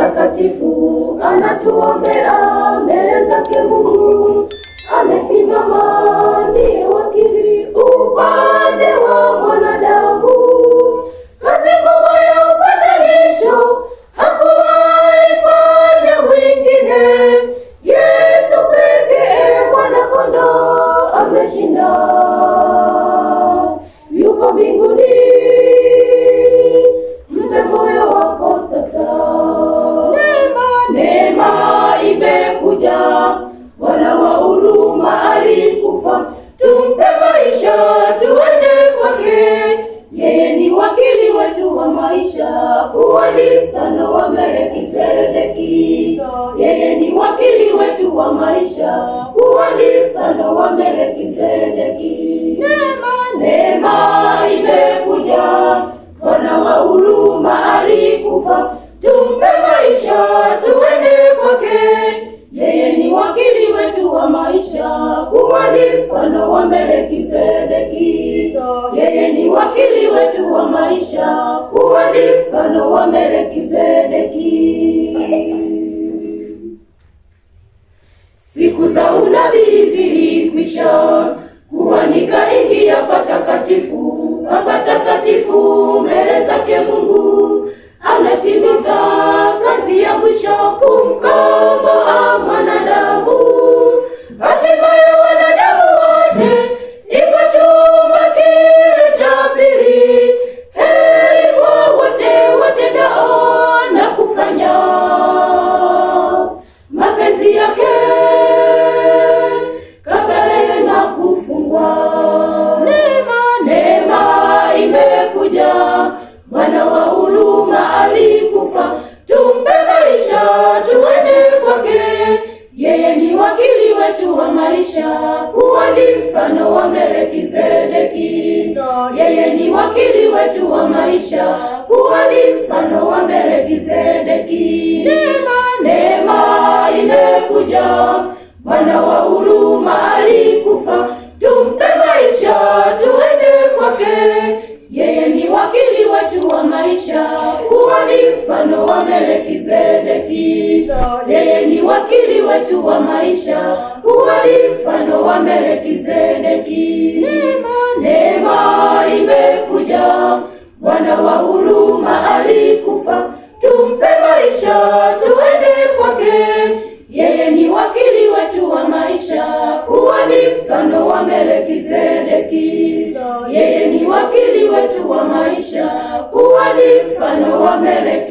patakatifu anatuombea mbele zake Mungu. Amesimama ndiye wakili upande wa mwanadamu. Kazi kubwa ya upatanisho hakuwaifanya mwingine. Yesu pekee Mwana-Kondoo ameshinda. Yuko mbinguni, mpe moyo wako sasa. Neema imekuja, Bwana wa huruma alikufa, tumpe maisha tuende kwake. Yeye ni wakili wetu wa maisha, kuwa ni mfano wa Melkizedeki. Yeye ni wakili wetu wa maisha, kuwa ni mfano wa Melkizedeki. Neema imekuja, Bwana wa huruma alikufa, tumpe maisha tuende kwake. Yeye ni wakili wetu wa maisha, kuwa ni mfano wa Melkizedeki. Yeye ni wakili wetu wa maisha, kuwa ni mfano wa Melkizedeki. Siku za unabii zilikwisha, kuhani kaingia patakatifu, patakatifu mbele zake Mungu. Anatimiza kazi ya mwisho, kumkomboa mwanadamu. Hatima ya wanadamu wote iko chumba kile cha pili. Heri kwa wote watendao na kufanya mapenzi yake kabla na kufungwa. Neema imekuja, Bwana wa huruma alikufa, tumpe maisha tuende kwake. Yeye ni wakili wetu wa maisha, kuwa ni mfano wa Melkizedeki. Yeye ni wakili wetu wa maisha, kuwa ni mfano wa Melkizedeki. Neema imekuja, Bwana wa huruma alikufa, tumpe maisha tuende kwake. Yeye ni wakili wetu wa maisha, kuwa ni mfano wa Melkizedeki. Yeye ni wakili wetu wa maisha, kuwa ni mfano wa Melkizedeki. Neema imekuja, Bwana wa huruma alikufa, tumpe maisha tuende kwake. Yeye ni wakili wetu wa maisha, kuwa ni mfano wa Melkizedeki. Yeye ni wakili wetu wa maisha, kuwa ni mfano wa Melkizedeki.